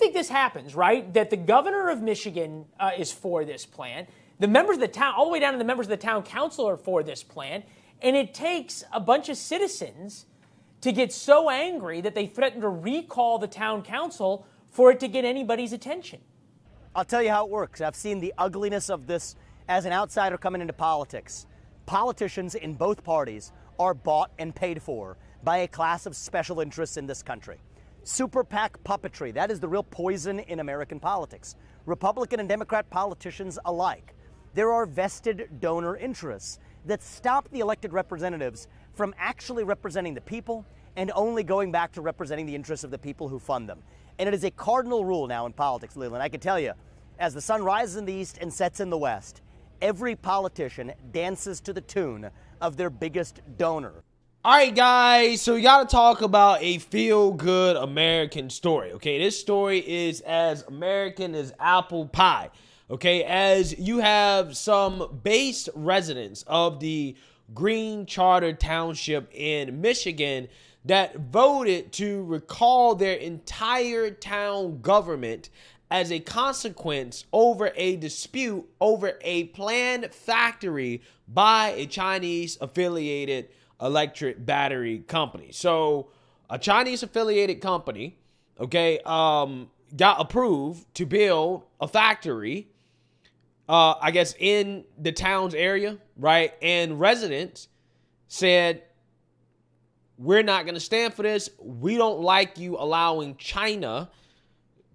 think this happens, right? That the governor of Michigan is for this plan. The members of the town, all the way down to the members of the town council are for this plan. And it takes a bunch of citizens to get so angry that they threaten to recall the town council for it to get anybody's attention. I'll tell you how it works. I've seen the ugliness of this as an outsider coming into politics. Politicians in both parties are bought and paid for by a class of special interests in this country. Super PAC puppetry, that is the real poison in American politics. Republican and Democrat politicians alike. There are vested donor interests that stop the elected representatives from actually representing the people and only going back to representing the interests of the people who fund them. And it is a cardinal rule now in politics, Leland. I can tell you, as the sun rises in the east and sets in the west, every politician dances to the tune of their biggest donor. All right, guys, so we got to talk about a feel-good American story, okay? This story is as American as apple pie, okay? As you have some base residents of the Green Charter Township in Michigan that voted to recall their entire town government as a consequence over a dispute over a planned factory by a Chinese-affiliated electric battery company. So a Chinese affiliated company, okay, got approved to build a factory, I guess in the town's area, right? And residents said, we're not going to stand for this. We don't like you allowing China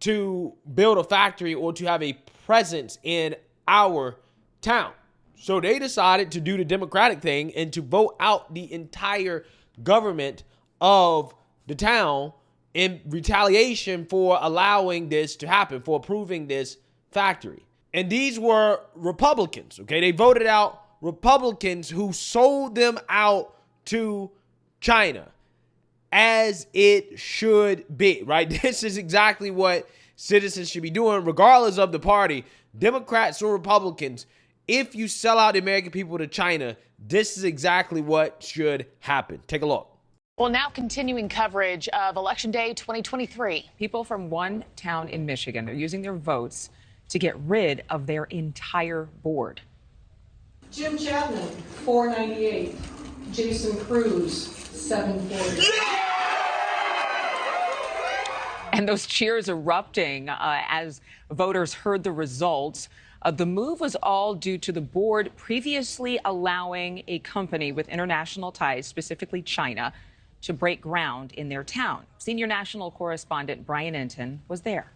to build a factory or to have a presence in our town. So they decided to do the Democratic thing and to vote out the entire government of the town in retaliation for allowing this to happen, for approving this factory. And these were Republicans, okay? They voted out Republicans who sold them out to China, as it should be, right? This is exactly what citizens should be doing, regardless of the party, Democrats or Republicans. If you sell out the American people to China, this is exactly what should happen. Take a look. Well, now continuing coverage of Election Day 2023. People from one town in Michigan are using their votes to get rid of their entire board. Jim Chapman, 498. Jason Cruz, 740. And those cheers erupting as voters heard the results. The move was all due to the board previously allowing a company with international ties, specifically China, to break ground in their town. Senior national correspondent Brian Enton was there.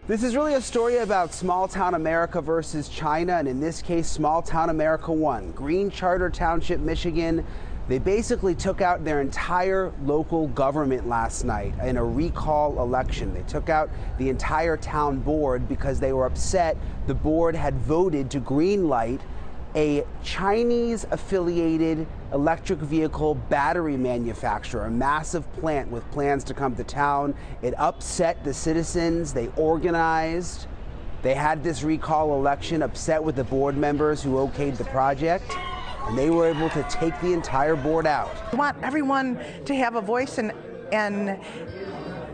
This is really a story about small town America versus China, and in this case, small town America won. Green Charter Township, Michigan. They basically took out their entire local government last night in a recall election. They took out the entire town board because they were upset the board had voted to greenlight a Chinese-affiliated electric vehicle battery manufacturer, a massive plant with plans to come to town. It upset the citizens. They organized. They had this recall election, upset with the board members who okayed the project. And they were able to take the entire board out. We want everyone to have a voice and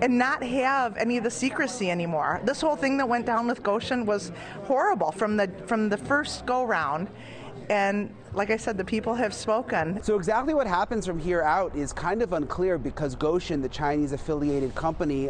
not have any of the secrecy anymore. This whole thing that went down with Goshen was horrible from the first go round. And like I said, the people have spoken. So exactly what happens from here out is kind of unclear because Goshen, the Chinese affiliated company,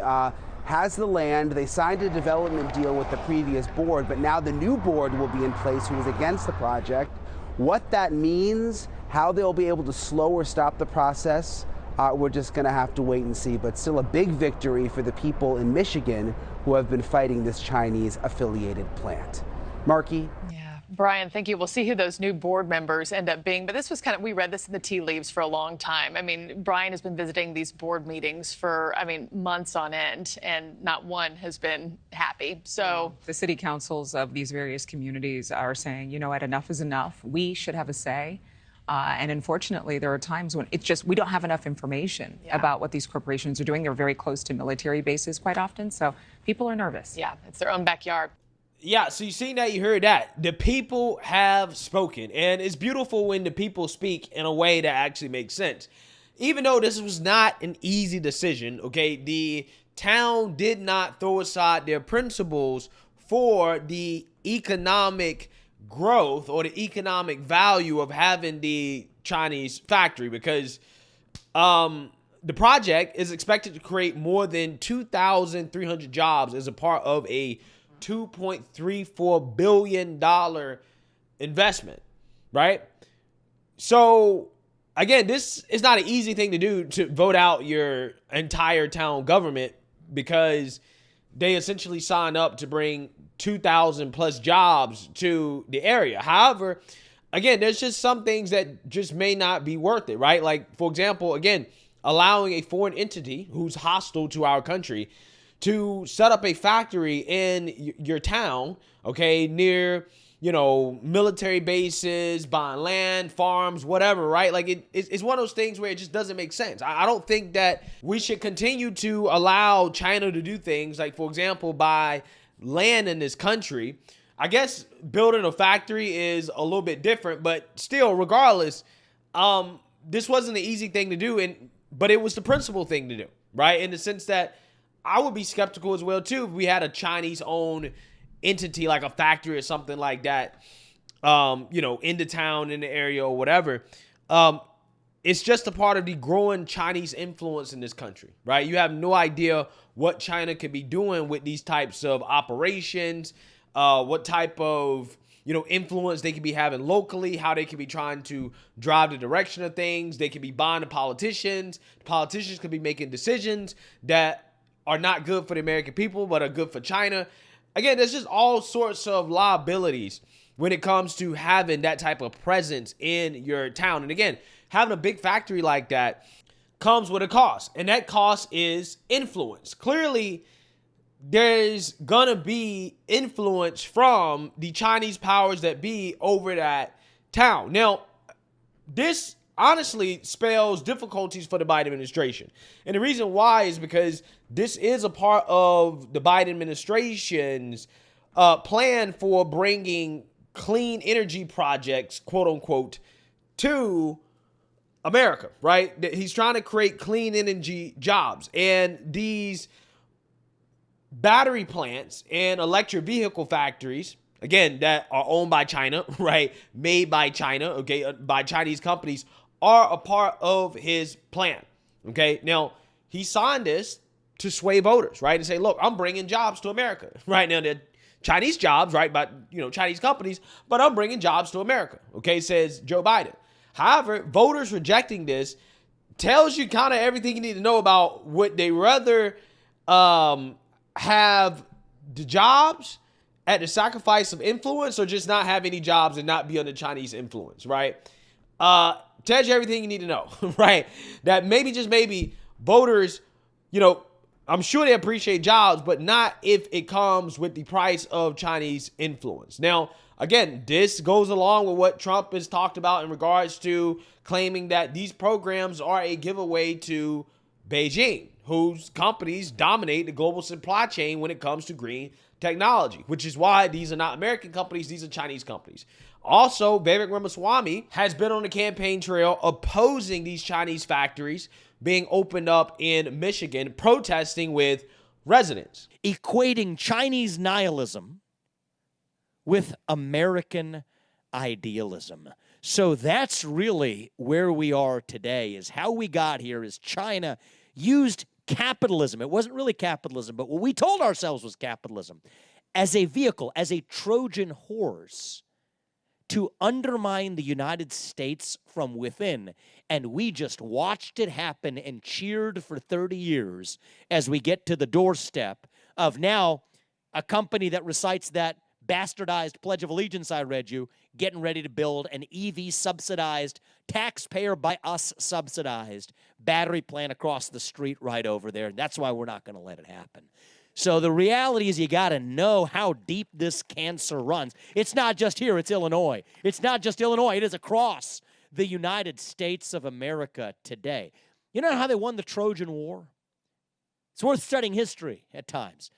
has the land. They signed a development deal with the previous board, but now the new board will be in place who is against the project. What that means, how they'll be able to slow or stop the process, we're just going to have to wait and see. But still a big victory for the people in Michigan who have been fighting this Chinese-affiliated plant. Marky? Yeah. Brian, thank you. We'll see who those new board members end up being. But this was we read this in the tea leaves for a long time. I mean, Brian has been visiting these board meetings for, months on end, and not one has been happy. So the city councils of these various communities are saying, you know what, enough is enough. We should have a say. And unfortunately, there are times when it's just we don't have enough information about what these corporations are doing. They're very close to military bases quite often. So people are nervous. Yeah, it's their own backyard. Yeah, so you seen that, you heard that. The people have spoken, and it's beautiful when the people speak in a way that actually makes sense. Even though this was not an easy decision, okay, the town did not throw aside their principles for the economic growth or the economic value of having the Chinese factory, because the project is expected to create more than 2,300 jobs as a part of a $2.34 billion investment, right? So, again, this is not an easy thing to do, to vote out your entire town government, because they essentially sign up to bring 2,000 plus jobs to the area. However, again, there's just some things that just may not be worth it, right? Like, for example, again, allowing a foreign entity who's hostile to our country to set up a factory in your town, okay, near, military bases, buying land, farms, whatever, right? Like, it's one of those things where it just doesn't make sense. I don't think that we should continue to allow China to do things like, for example, buy land in this country. I guess building a factory is a little bit different, but still, regardless, this wasn't an easy thing to do, but it was the principal thing to do, right? In the sense that I would be skeptical as well, too, if we had a Chinese-owned entity like a factory or something like that, in the town, in the area or whatever. It's just a part of the growing Chinese influence in this country, right? You have no idea what China could be doing with these types of operations, what type of influence they could be having locally, how they could be trying to drive the direction of things. They could be buying the politicians. The politicians could be making decisions that are not good for the American people, but are good for China. Again, there's just all sorts of liabilities when it comes to having that type of presence in your town. And again, having a big factory like that comes with a cost, and that cost is influence. Clearly, there's gonna be influence from the Chinese powers that be over that town. Now, this honestly spells difficulties for the Biden administration. And the reason why is because this is a part of the Biden administration's plan for bringing clean energy projects, quote unquote, to America, right? He's trying to create clean energy jobs. And these battery plants and electric vehicle factories, again, that are owned by China, right? Made by China, okay, by Chinese companies, are a part of his plan, okay? Now, he signed this to sway voters, right? And say, look, I'm bringing jobs to America. Right now, they're Chinese jobs, right, by, Chinese companies, but I'm bringing jobs to America, okay, says Joe Biden. However, voters rejecting this tells you kind of everything you need to know about would they rather have the jobs at the sacrifice of influence, or just not have any jobs and not be under Chinese influence, right? Tells you everything you need to know, right? That maybe, just maybe, voters, I'm sure they appreciate jobs, but not if it comes with the price of Chinese influence. Now, again, this goes along with what Trump has talked about in regards to claiming that these programs are a giveaway to Beijing, whose companies dominate the global supply chain when it comes to green technology, which is why these are not American companies, these are Chinese companies. Also, Vivek Ramaswamy has been on the campaign trail opposing these Chinese factories being opened up in Michigan, protesting with residents. Equating Chinese nihilism with American idealism. So that's really where we are today, is how we got here is China used capitalism. It wasn't really capitalism, but what we told ourselves was capitalism as a vehicle, as a Trojan horse to undermine the United States from within. And we just watched it happen and cheered for 30 years as we get to the doorstep of now a company that recites that bastardized Pledge of Allegiance I read you, getting ready to build an EV subsidized, taxpayer by us subsidized battery plant across the street right over there. And that's why we're not going to let it happen. So the reality is you got to know how deep this cancer runs. It's not just here, it's Illinois. It's not just Illinois, it is across the United States of America today. You know how they won the Trojan War? It's worth studying history at times.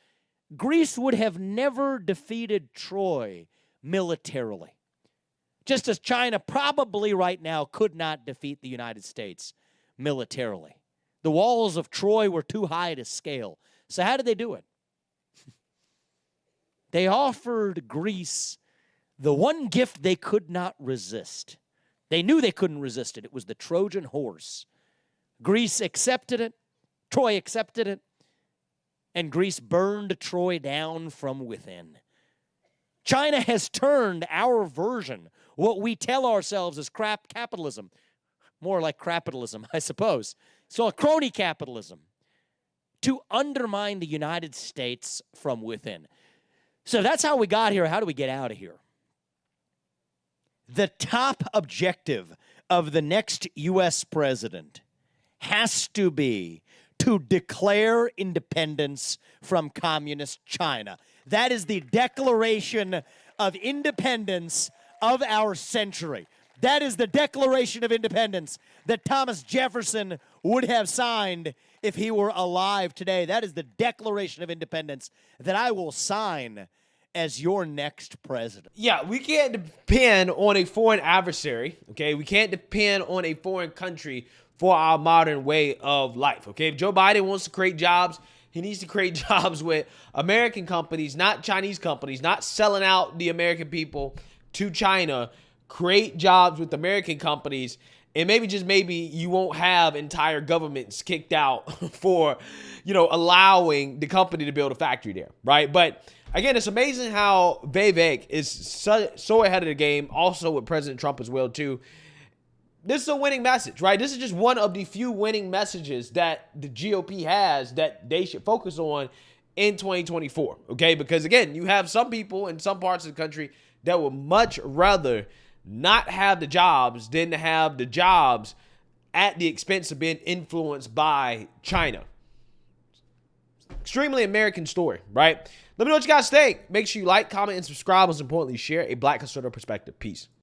Greece would have never defeated Troy militarily, just as China probably right now could not defeat the United States militarily. The walls of Troy were too high to scale. So how did they do it? They offered Greece the one gift they could not resist. They knew they couldn't resist it. It was the Trojan horse. Greece accepted it. Troy accepted it. And Greece burned Troy down from within. China has turned our version, what we tell ourselves as crap capitalism, more like crapitalism, I suppose. So a crony capitalism, to undermine the United States from within. So that's how we got here. How do we get out of here? The top objective of the next U.S. president has to be to declare independence from communist China. That is the Declaration of Independence of our century. That is the Declaration of Independence that Thomas Jefferson would have signed if he were alive today. That is the Declaration of Independence that I will sign as your next president. Yeah, we can't depend on a foreign adversary, okay? We can't depend on a foreign country for our modern way of life, okay? If Joe Biden wants to create jobs, he needs to create jobs with American companies, not Chinese companies, not selling out the American people to China. Create jobs with American companies, and maybe you won't have entire governments kicked out for, allowing the company to build a factory there, right? But again, it's amazing how Vivek is so ahead of the game, also with President Trump as well, too. This is a winning message, right? This is just one of the few winning messages that the GOP has that they should focus on in 2024, okay? Because, again, you have some people in some parts of the country that would much rather not have the jobs than to have the jobs at the expense of being influenced by China. Extremely American story, right? Let me know what you guys think. Make sure you like, comment, and subscribe. Most importantly, share a Black conservative perspective. Peace.